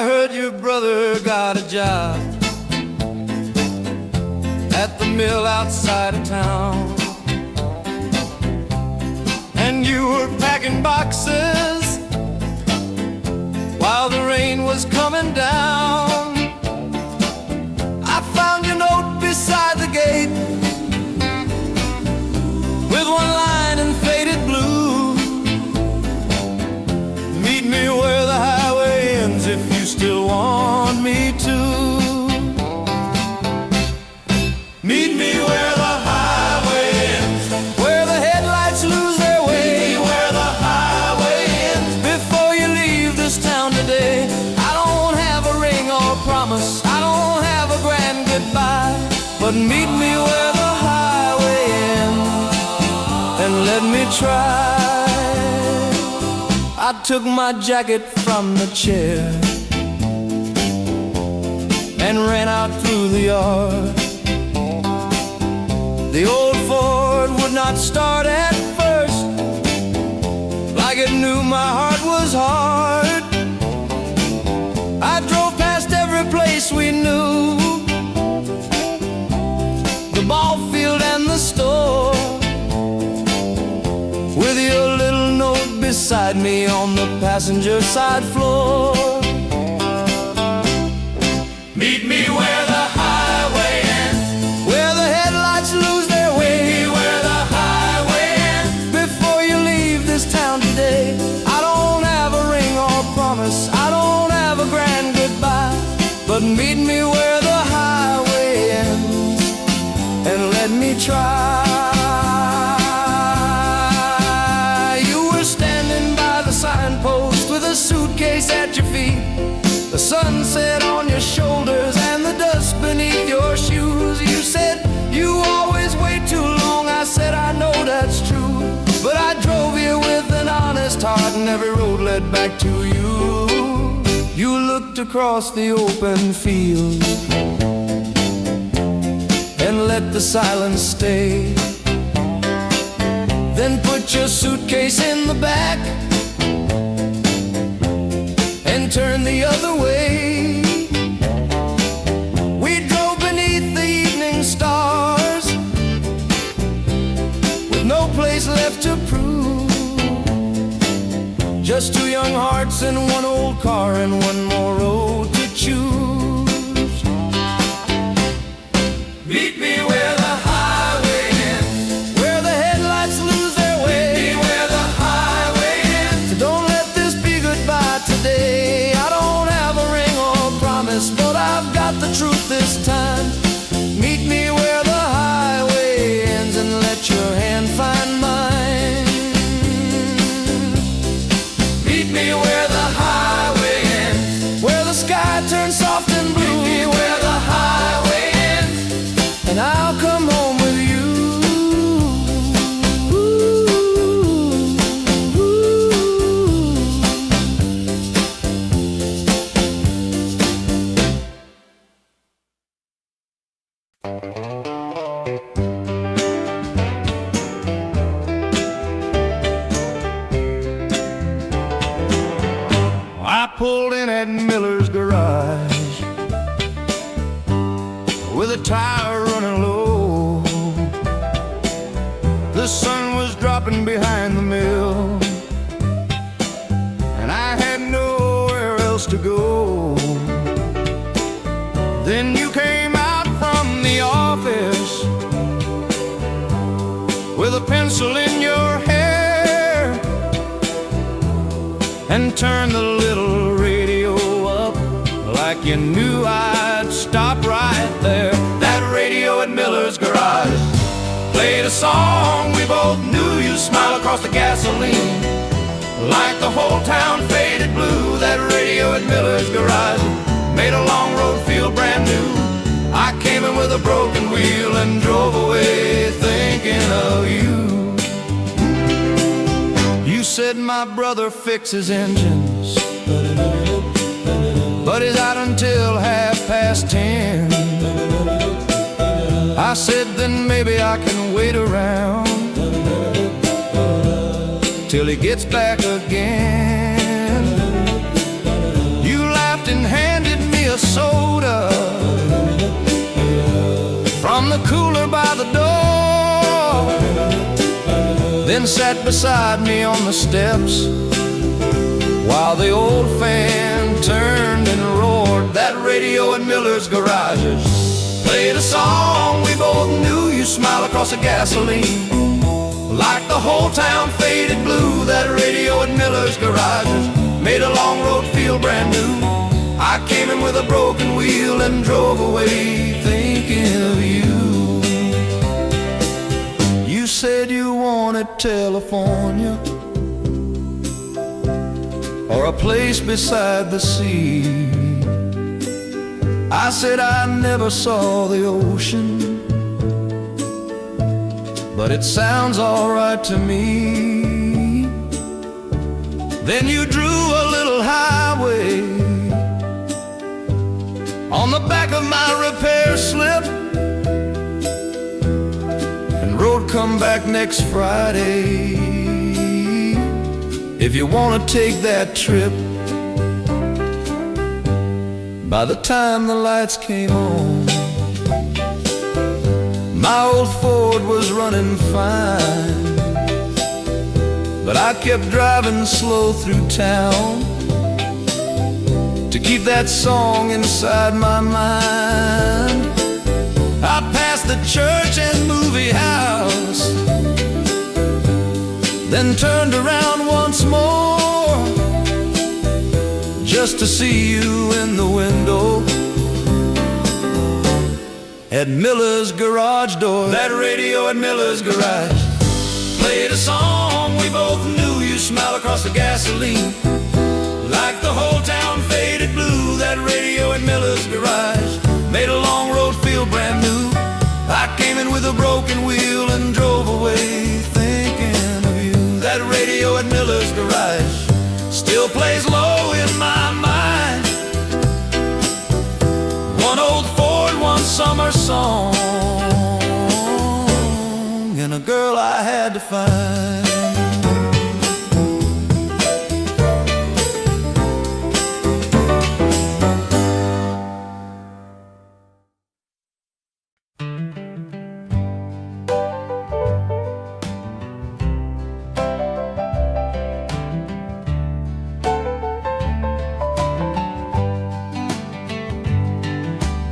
heard your brother got a job at the mill outside of town, and you were packing boxes while the rain was coming down. I found your note beside the gate with one line in faded blue: meet me where the highway ends if you still want me to. Meet me where the highway ends, where the headlights lose their way. Meet me where the highway ends before you leave this town today. I don't have a ring or promise, I don't have a grand goodbye, but meet me where the highway ends and let me try. I took my jacket from the chair and ran out through the yard. The old Ford would not start at first, like it knew my heart was hard. I drove past every place we knew, the ball field and the store, with your little note beside me on the passenger side floor. Meet me where the highway ends, where the headlights lose their way. Meet me where the highway ends before you leave this town today. I don't have a ring or promise, I don't have a grand goodbye, but meet me where the highway ends and let me try. Signpost with a suitcase at your feet, the sunset on your shoulders and the dust beneath your shoes. You said you always wait too long. I said I know that's true, but I drove here with an honest heart and every road led back to you. You looked across the open field and let the silence stay, then put your suitcase in the back and turn the other way. We drove beneath the evening stars with no place left to prove, just two young hearts in one old car and one more road to choose. Meet me where the highway ends, where the headlights lose their way. Meet me where the highway ends, so don't let this be goodbye today. But I've got the truth this time. Meet me where the highway ends and let your hand find mine. Meet me where the highway ends, where the sky turns soft and blue. Meet me where the highway ends, and I'll come home with you. I pulled in at Miller's garage with a tire running low. The sun was dropping behind the mill, and I had nowhere else to go. Then you came out from the office with a pencil in your hair and turned the little radio up like you knew I'd stop right there. That radio at Miller's garage played a song we both knew. You smiled across the gasoline like the whole town faded blue. That radio at Miller's garage made a long road feel brand new. I came in with a broken wheel and drove away thinking of you. You said my brother fixes engines, but he's out until 10:30. I said then maybe I can wait around till he gets back again. You laughed and then sat beside me on the steps, while the old fan turned and roared. That radio at Miller's garages played a song we both knew. You smile across the gasoline like the whole town faded blue. That radio at Miller's garages made a long road feel brand new. I came in with a broken wheel and drove away thinking of you. You said you wanted California, or a place beside the sea. I said I never saw the ocean, but it sounds alright to me. Then you drew a little highway on the back of my repair slip and wrote, come back next Friday if you want to take that trip. By the time the lights came on, my old Ford was running fine, but I kept driving slow through town to keep that song inside my mind. I passed the church and movie house, then turned around once more just to see you in the window at Miller's garage door. That radio at Miller's garage played a song we both knew. You smile across the gasoline like the whole town faded blue. That radio at Miller's garage made a long road feel brand new. I came in with a broken wheel and drove away thinking of you. That radio at Miller's garage still plays low in my mind. One old Ford, one summer song, and a girl I had to find.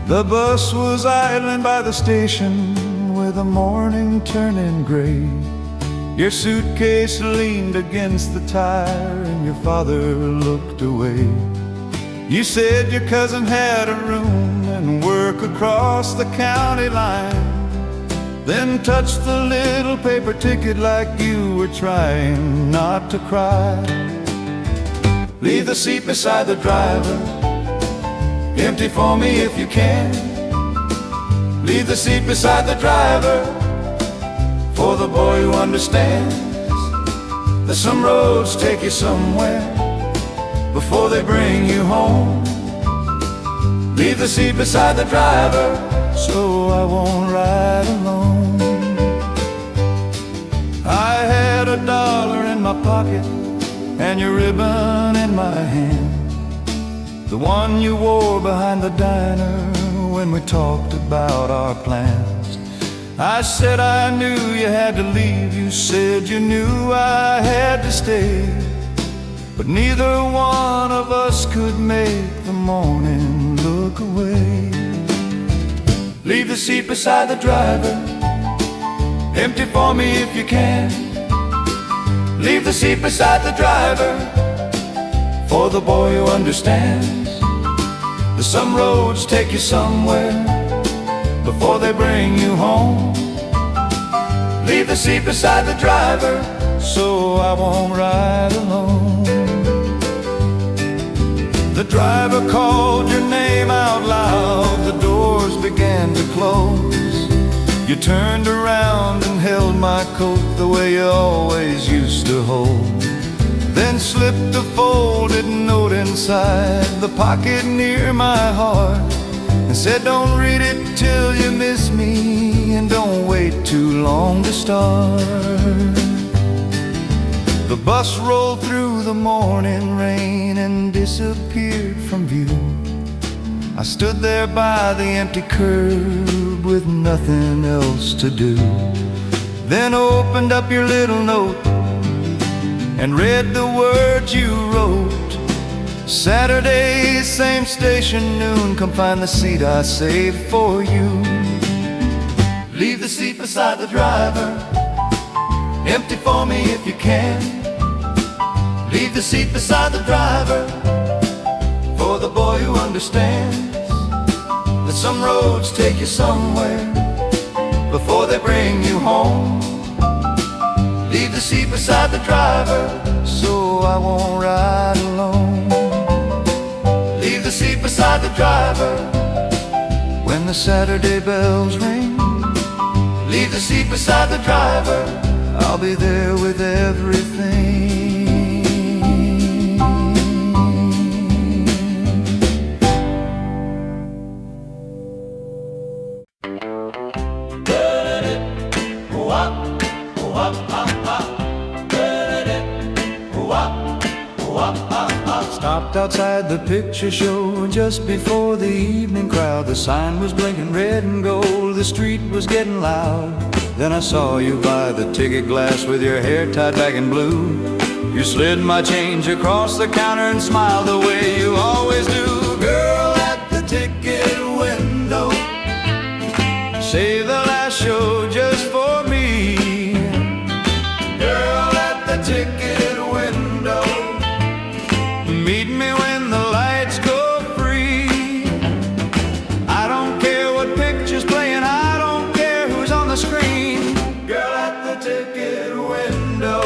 The bus was idling by the station with the morning turning gray. Your suitcase leaned against the tire and your father looked away. You said your cousin had a room and work across the county line, then touched the little paper ticket like you were trying not to cry. Leave the seat beside the driver, empty for me if you can. Leave the seat beside the driver for the boy who understands that some roads take you somewhere before they bring you home. Leave the seat beside the driver so I won't ride alone. I had $1 in my pocket and your ribbon in my hand, the one you wore behind the diner when we talked about our plans. I said I knew you had to leave. You said you knew I had to stay, but neither one of us could make the morning look away. Leave the seat beside the driver, empty for me if you can. Leave the seat beside the driver for the boy who understands that some roads take you somewhere before they bring you home. Leave the seat beside the driver so I won't ride alone. The driver called your name out loud, the doors began to close. You turned around and held my coat the way you always used to hold, then slipped a folded note inside the pocket near my heart and said, don't read it till you miss me, and don't wait too long to start. The bus rolled through the morning rain and disappeared from view. I stood there by the empty curb with nothing else to do. then opened up your little note and read the words you wrote. Saturday, same station, noon, come find the seat I saved for you. Leave the seat beside the driver, empty for me if you can. Leave the seat beside the driver, for the boy who understands that some roads take you somewhere before they bring you home. Leave the seat beside the driver, so I won't ride alone. Leave the seat beside the driver when the Saturday bells ring. Leave the seat beside the driver, I'll be there with everything. Stopped outside the picture show just before the evening crowd. The sign was blinking red and gold, the street was getting loud. Then I saw you by the ticket glass with your hair tied back in blue. You slid my change across the counter and smiled the way you always do. Girl at the ticket window, save the last show just for me. Girl at the ticket window, meet me when the lights go free. I don't care what picture's playing, I don't care who's on the screen. Girl at the ticket window,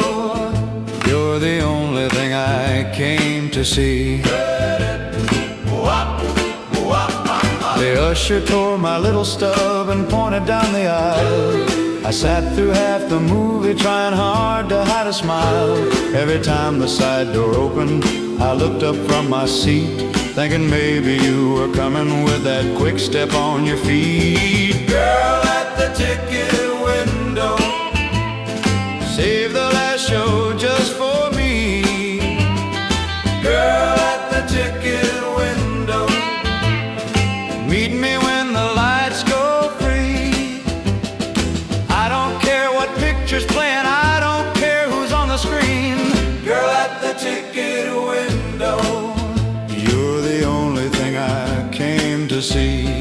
you're the only thing I came to see. The usher tore my little stub and pointed down the aisle. I sat through half the movie trying hard to hide a smile. Every time the side door opened, I looked up from my seat, thinking maybe you were coming with that quick step on your feet. Girl at the ticket window, save the last show just for me. Girl at the ticket window, meet me when the lights go free. I don't care what picture's playing, I don't care who's on the screen. Girl at the ticket window, you're the only thing I came to see.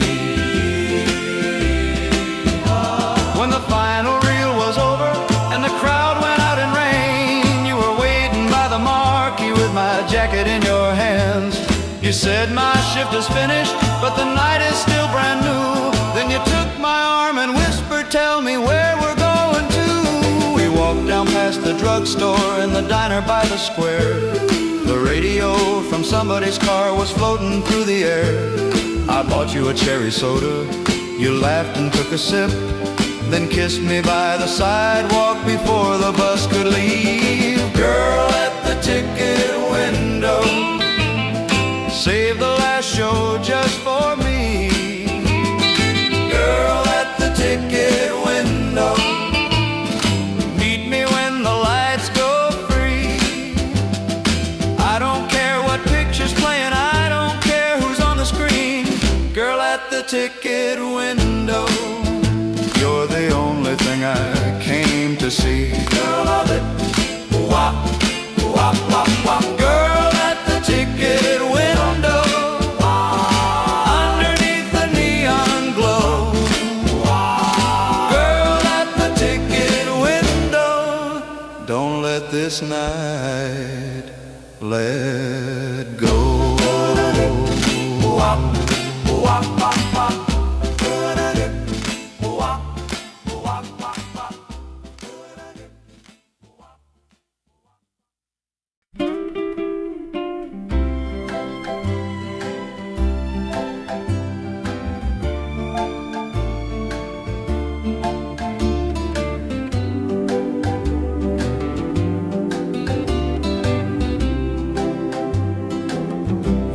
When the final reel was over and the crowd went out in rain, you were waiting by the marquee with my jacket in your hands. You said my shift is finished, but the night is still brand new. Then you took my arm and whispered, tell me where we're going to. We walked down past the drugstore and the diner by the square. The radio from somebody's car was floating through the air. I bought you a cherry soda, you laughed and took a sip, then kissed me by the sidewalk before the bus could leave. Girl at the ticket window, save the last show just for me. Girl at the ticket window, meet me when the lights go free. I don't care what picture's playing, I don't care who's on the screen. Girl at the ticket window, you're the only thing I came to see. Girl of it, wop, wop, wop, wop. Girl at the ticket window, underneath the neon glow. Girl at the ticket window, don't let this night let go. Wop, wop, wop, wop.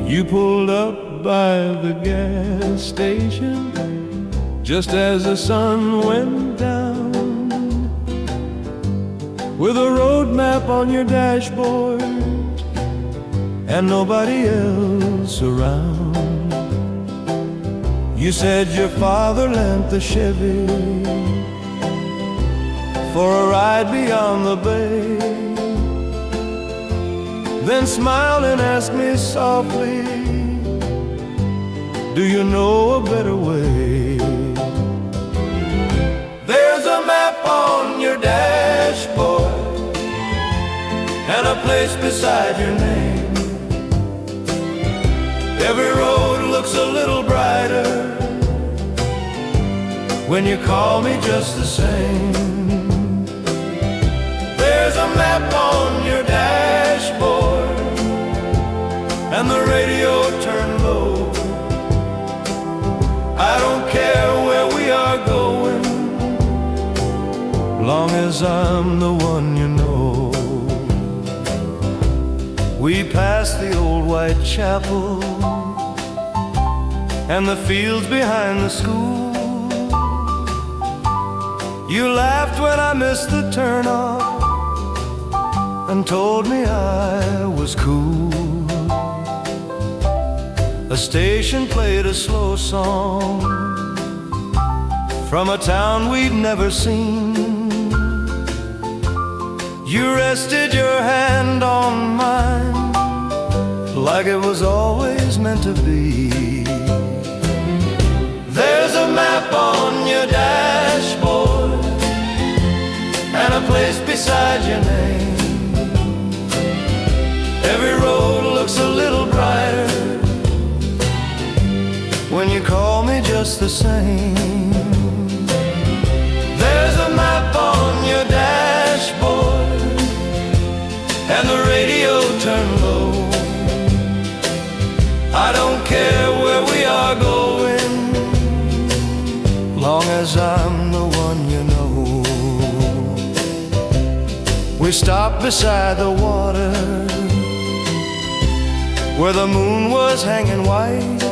You pulled up by the gas station just as the sun went down, with a road map on your dashboard and nobody else around. You said your father lent the Chevy for a ride beyond the bay. Then smiled and asked me softly, do you know a better way? There's a map on your dashboard and a place beside your name. Every road looks a little brighter when you call me just the same. There's a map on your dashboard and the radio turned low. I don't care where we are going, long as I'm the one you know. We passed the old white chapel and the fields behind the school. You laughed when I missed the turnoff and told me I was cool. A station played a slow song from a town we'd never seen. You rested your hand on mine like it was always meant to be. There's a map on your dashboard and a place beside your name. Every road looks a little brighter when you call me just the same. There's a map on your dashboard and the radio turned low. I don't care where we are going, long as I'm the one you know. We stopped beside the water where the moon was hanging white.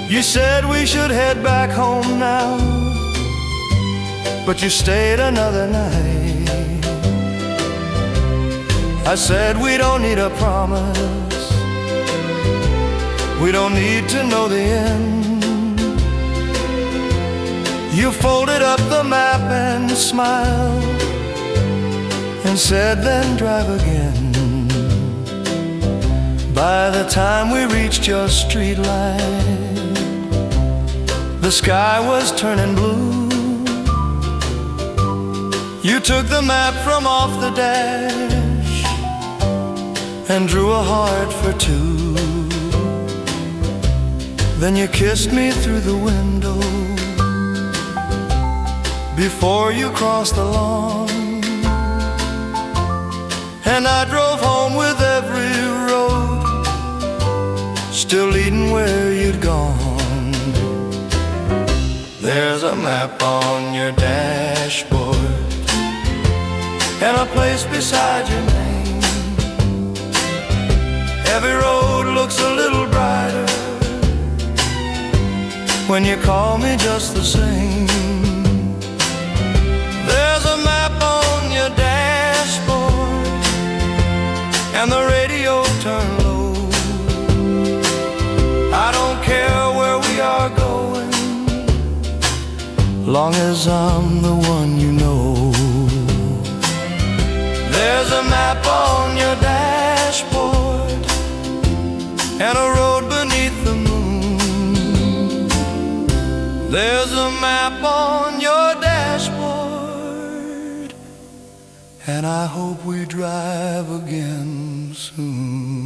You said we should head back home now, but you stayed another night. I said we don't need a promise, we don't need to know the end. You folded up the map and smiled and said, then drive again. By the time we reached your street light, the sky was turning blue. You took the map from off the dash and drew a heart for two. Then you kissed me through the window before you crossed the lawn. And I drove home with every road still leading where you'd gone. There's a map on your dashboard and a place beside your name. Every road looks a little brighter when you call me just the same. There's a map on your dashboard and the radio turned low. I don't care where we are going, long as I'm the one you know. There's a map on your dashboard and a road beneath the moon. There's a map on your dashboard, and I hope we drive again soon.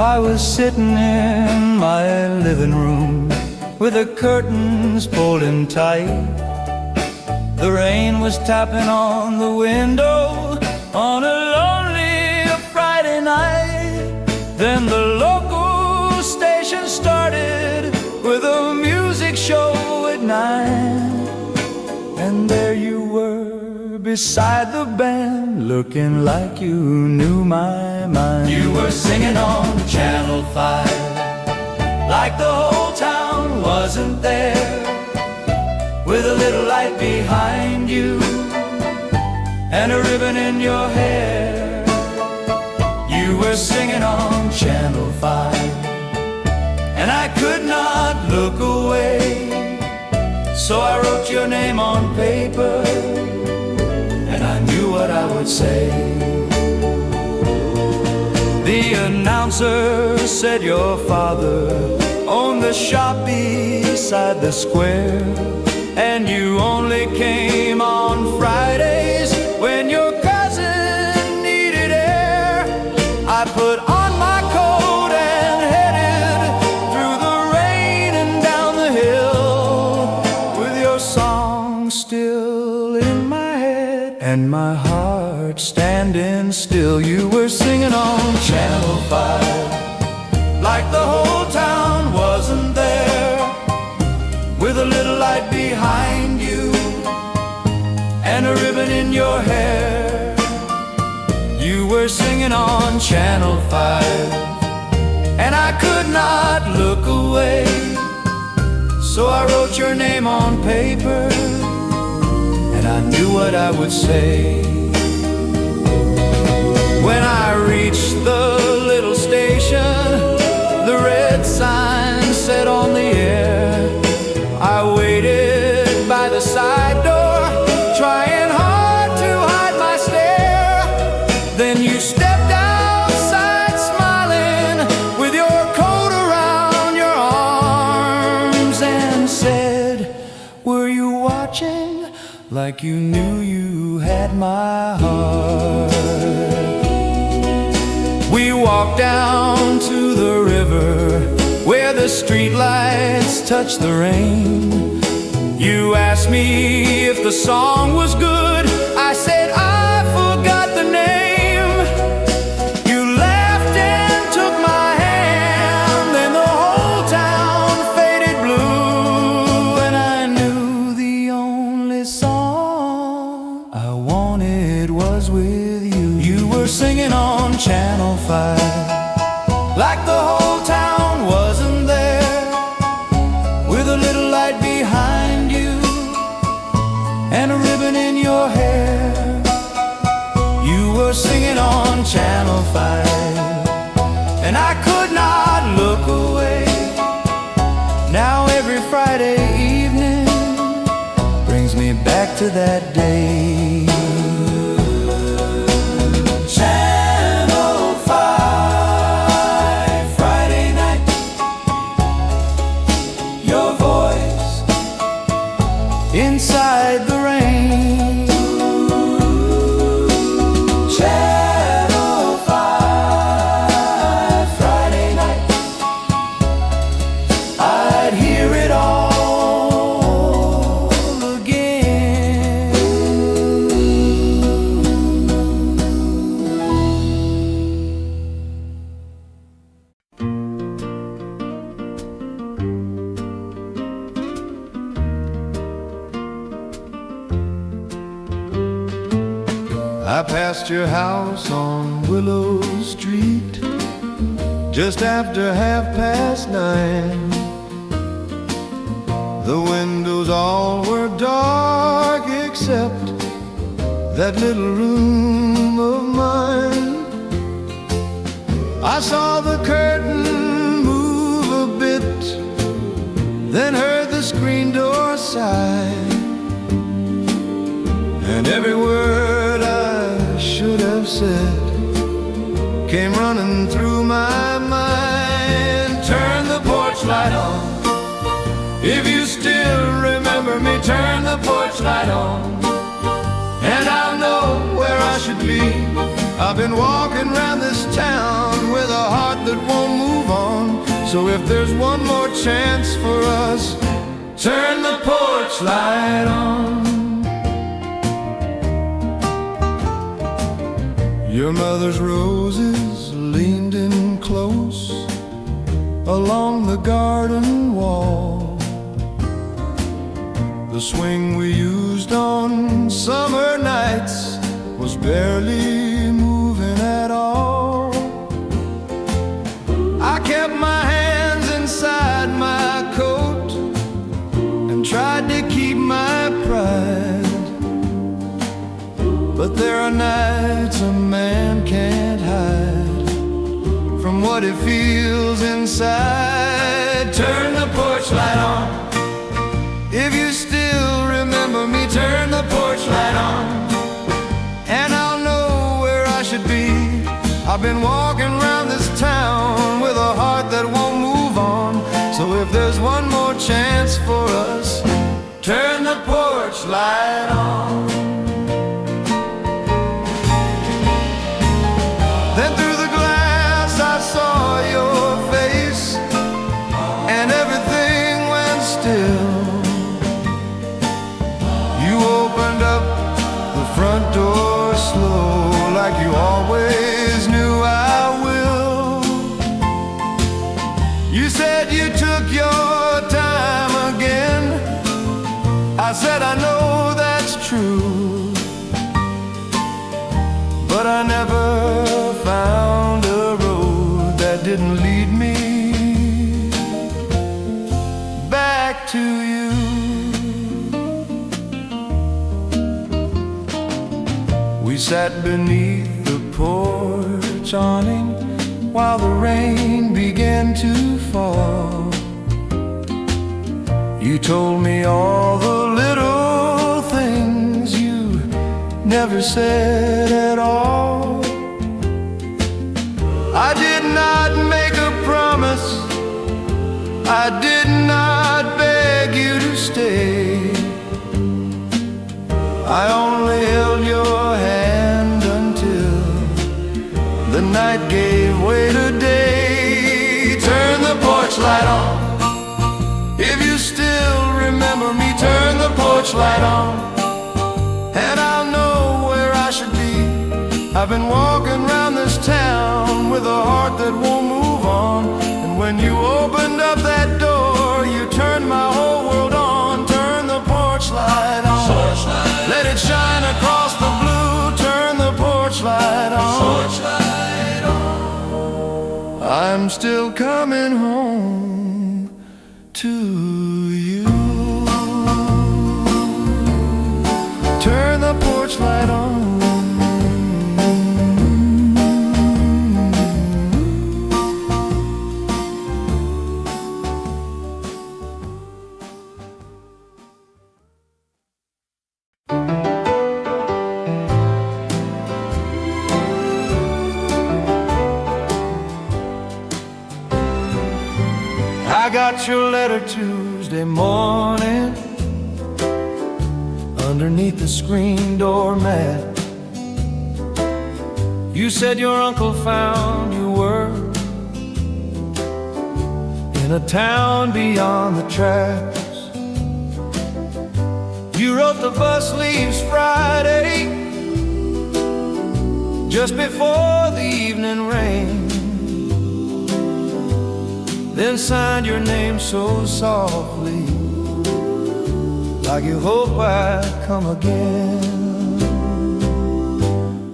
I was sitting in my living room with the curtains pulled in tight. The rain was tapping on the window on a lonely Friday night. Then the local station started with a music show at 9. And there you were beside the band, looking like you knew my mind. You were singing on Channel 5, like the whole town wasn't there, with a little light behind you and a ribbon in your hair. You were singing on Channel 5, and I could not look away. So I wrote your name on paper, and I knew what I would say. The announcer said your father owned the shop beside the square, and you only came on Fridays when your cousin needed air. I put on my coat and headed through the rain and down the hill, with your song still in my head and my heart standing still. You were singing on Channel 5, like the whole town wasn't there, with a little light behind you and a ribbon in your hair. You were singing on Channel 5, and I could not look away. So I wrote your name on paper, and I knew what I would say. When I reached the little station, the red sign said on the air. I waited by the side door, trying hard to hide my stare. Then you stepped outside smiling, with your coat around your arms, and said, were you watching? Like you knew you had my heart. We walked down to the river, where the streetlights touch the rain. You asked me if the song was good. I said I forgot the name. You laughed and took my hand, then the whole town faded blue, and I knew the only song I wanted was with you. You were singing on Channel 5, like the whole town wasn't there, with a little light behind you and a ribbon in your hair. You were singing on Channel 5, and I could not look away. Now every Friday evening brings me back to that day. Channel 5, Friday night, your voice inside the rain. Channel 5, Friday night, I'd hear it all again. I passed your house on Willow Street just after 9:30. The windows all were dark except that little room of mine. I saw the curtain move a bit, then heard the screen door sigh, and every word I should have said came running through my mind. Turn the porch light on, if you still remember me. Turn the porch light on, and I'll know where I should be. I've been walking around this town with a heart that won't move on. So if there's one more chance for us, turn the porch light on. Your mother's roses leaned in close along the garden wall. The swing we used on summer nights was barely moving at all. I kept my hands inside my coat and tried to keep my pride. But there are nights a man can't hide from what he feels inside. Turn the porch light on. If you still remember me, turn the porch light on, and I'll know where I should be. I've been walking around this town with a heart that won't move on. So if there's one more chance for us, turn the porch light on. Then through the glass I saw your face, and everything went still. Opened up the front door slow, like you always knew I will. You said you took your time again. I said I know that's true, but I never found a road that didn't lead me back to you. We sat beneath the porch awning while the rain began to fall. You told me all the little things you never said at all. I did not make a promise, I did not beg you to stay. I only held your hand until the night gave way to day. Turn the porch light on. If you still remember me, turn the porch light on, and I'll know where I should be. I've been walking around this town with a heart that won't move on. And when you opened up that door, you turned my whole world on. Turn the porch light on. Let it shine across the blue. Turn the porch light on. I'm still coming home to you. Turn the porch light on. I got your letter Tuesday morning underneath the screen door mat. You said your uncle found you were in a town beyond the tracks. You wrote the bus leaves Friday, just before the evening rain. Then signed your name so softly, like you hope I'd come again.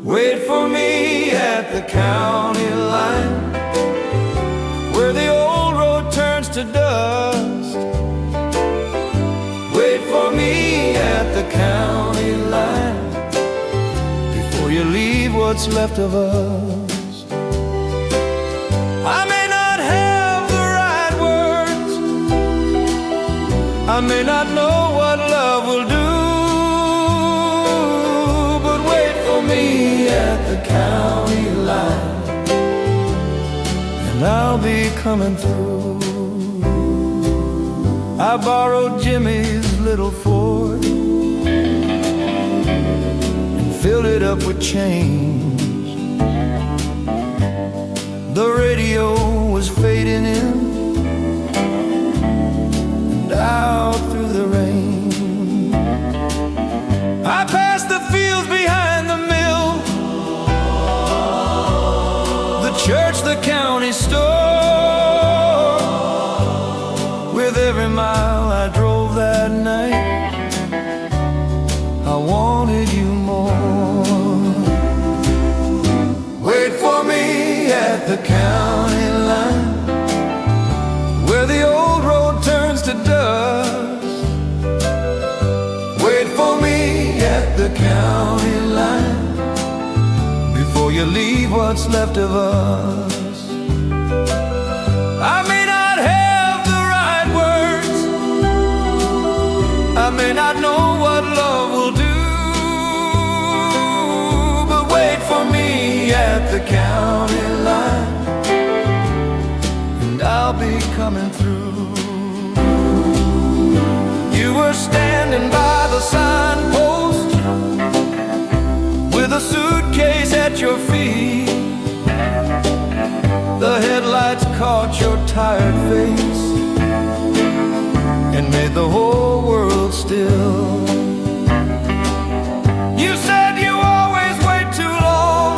Wait for me at the county line, where the old road turns to dust. Wait for me at the county line, before you leave what's left of us. I may not have the right words, I may not know what love will do, but wait for me at the county line, and I'll be coming through. I borrowed Jimmy's little Ford and filled it up with change. The radio was fading in and out through the rain. I passed the fields behind the mill, the church, the county store. With every mile I drove that night, the county line before you leave what's left of us. I may not have the right words, I may not know what love will do, but wait for me at the county line, and I'll be coming through. You were standing by the signpost with a suitcase at your feet. The headlights caught your tired face and made the whole world still. You said you always wait too long.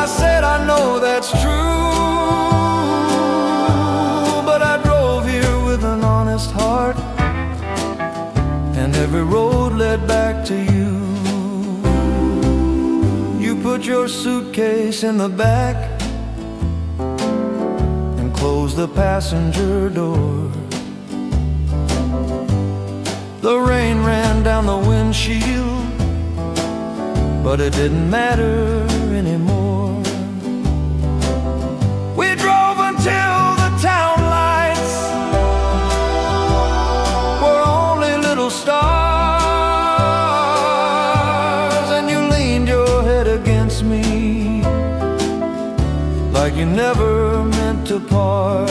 I said I know that's true, but I drove here with an honest heart, and every road led back to you. You put your suitcase in the back and closed the passenger door. The rain ran down the windshield, but it didn't matter anymore. We drove until the town lights were only little stars, and you leaned your head against me like you never meant to part.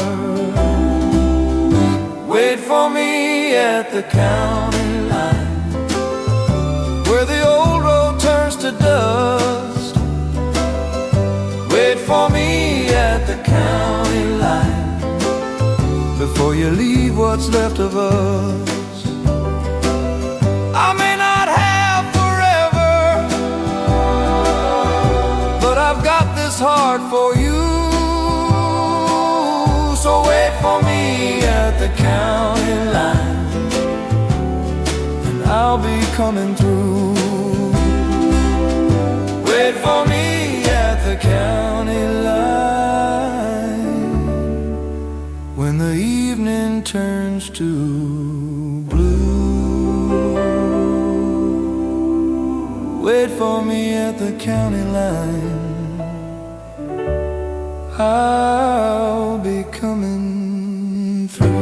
Wait for me at the county line where the old road turns to dust. Wait for me at the county line before you leave what's left of us. I may not have forever, but I've got this heart for you. So wait for me at the county line, and I'll be coming through. Wait for me at the county line when the evening turns to blue. Wait for me at the county line, I'll be coming through.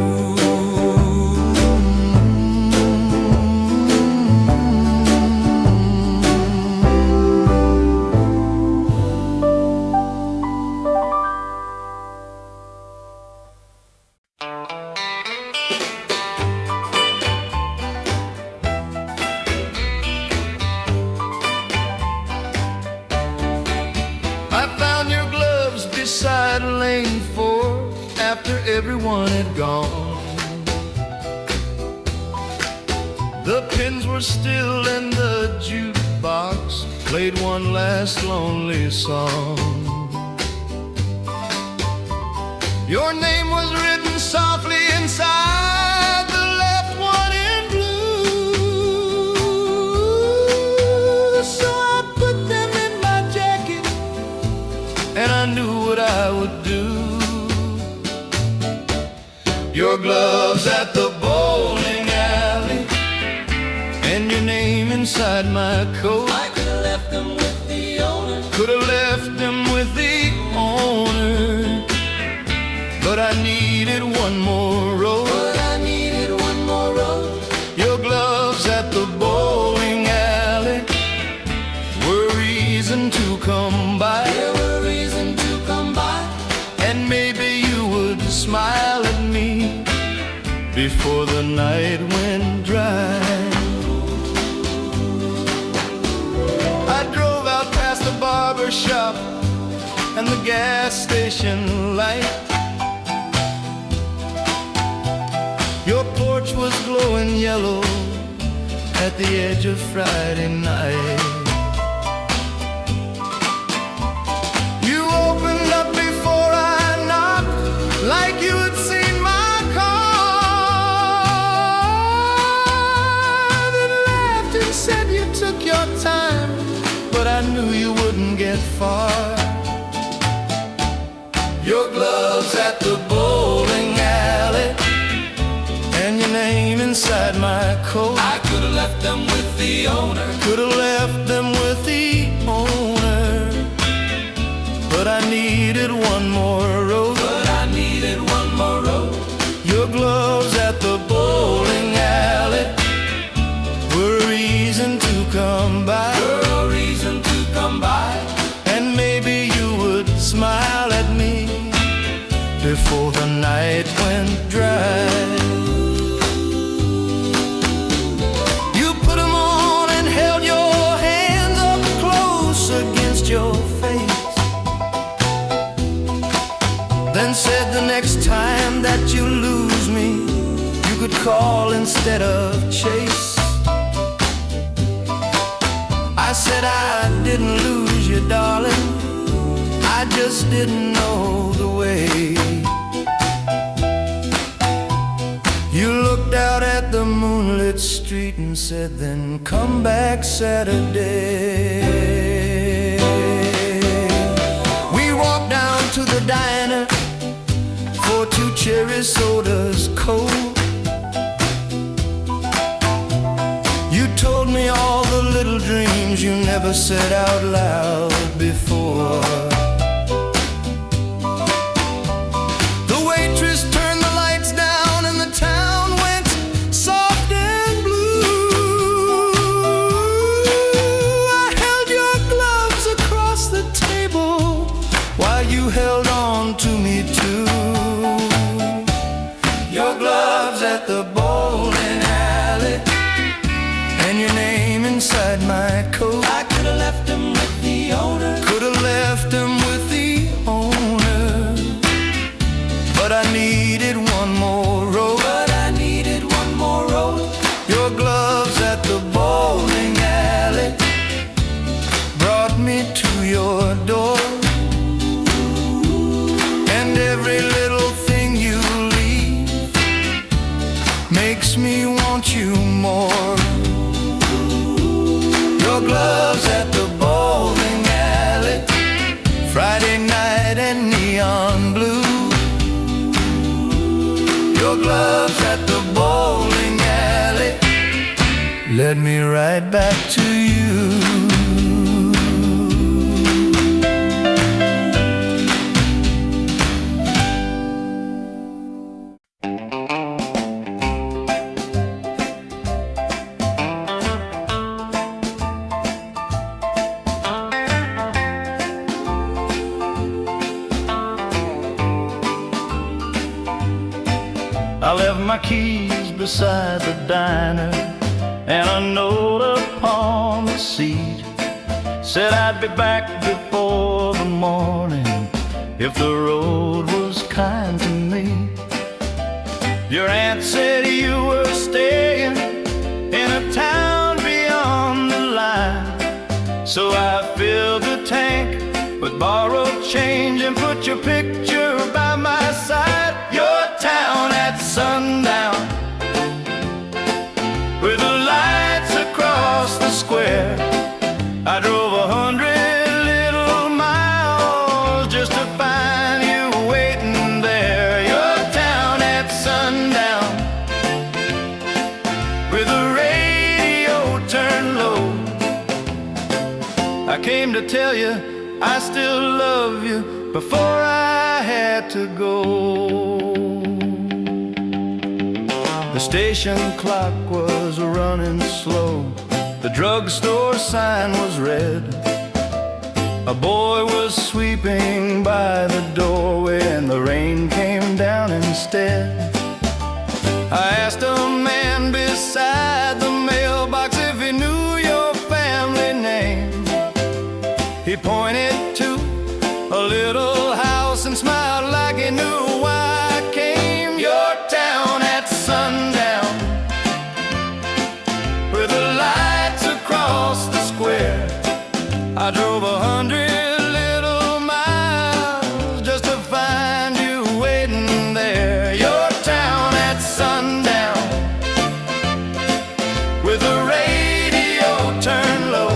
Beside lane 4 after everyone had gone. The pins were still and the jukebox played one last lonely song. Your name was written softly inside the left one in blue. So I put them in my jacket and I knew what I would do. Your gloves at the bowling alley and your name inside my coat. I could have left them with the owner. Could have left them with the owner, but I needed one more road. Your gloves at the bowling alley were reason to come by. And maybe you would smile at me before the night went dry. I drove out past the barber shop and the gas station light. Your porch was glowing yellow at the edge of Friday night. You opened up before I knocked, like you had seen my car. Then laughed and said you took your time, but I knew you wouldn't get far. Your gloves at the bowling alley and your name inside my coat. I could have left them with the owner, could have left them with the owner, but I needed one more road. Your gloves at the bowling alley were a reason to come by, and maybe you would smile at me before the night went dry. You put them on and held your hands up close against your face, then said the next time that you lose me, you could call instead of chase. I said I didn't lose you, darling, I just didn't know the way. You looked out at the moonlit street and said, then come back Saturday. We walked down to the diner for 2 cherry sodas cold. You told me all the little dreams you never said out loud before. The waitress turned the lights down and the town went soft and blue. I held your gloves across the table while you held on to me too. Your gloves at the bowling alley and your name inside my coat. I could have left them with the owner, could have left them with the owner, but I needed one more road. Your gloves at the bowling alley brought me to your door, and every little thing you leave makes me want you more. Your gloves at the bowling alley, Friday night and neon blue. Your gloves at the bowling alley led me right back to you. I left my keys beside the diner and a note upon the seat. Said I'd be back before the morning if the road was kind to me. Your aunt said you were staying in a town beyond the line, so I filled the tank with borrowed change and put your picture by my side. Your town at sundown, with the lights across the square. I drove 100 little miles just to find you waiting there. Your town at sundown, with the radio turned low. I came to tell you I still love you before I had to go. The station clock was running slow, the drugstore sign was red. A boy was sweeping by the doorway and the rain came down instead. I asked a man beside the mailbox if he knew your family name. He pointed to a little house and smiled like he knew why I came. Your town at sundown, with the lights across the square. I drove 100 little miles just to find you waiting there. Your town at sundown, with the radio turned low.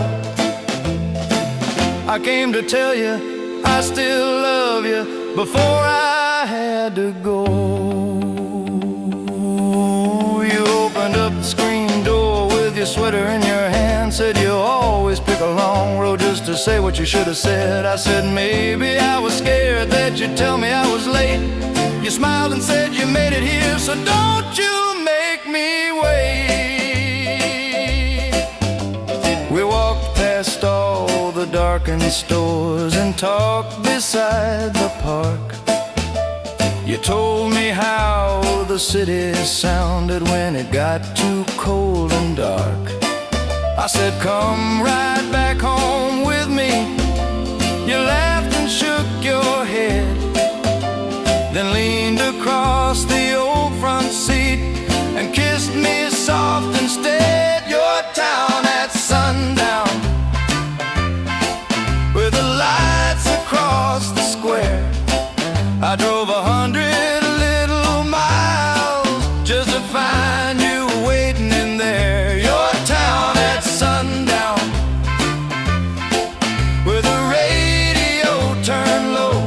I came to tell you I still love you before I had to go. sweater in your hand. Said you always pick a long road just to say what you should have said. I said maybe I was scared that you'd tell me I was late. You smiled and said you made it here, so don't you make me wait. We walked past all the darkened stores and talked beside the park. You told me how the city sounded when it got too cold and dark. I said, come right back home with me. You laughed and shook your head, then leaned across the old front seat and kissed me soft instead. Your town at sundown, with the lights across the square. I drove 100 little miles just to find you waiting in there. Your town at sundown, with the radio turned low.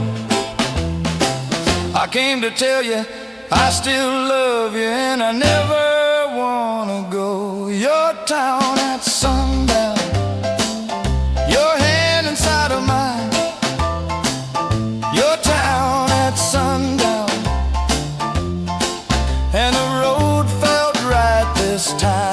I came to tell you I still love you and I never wanna go. Your town at sundown, your hand inside of mine. Your town at sundown, and the road felt right this time.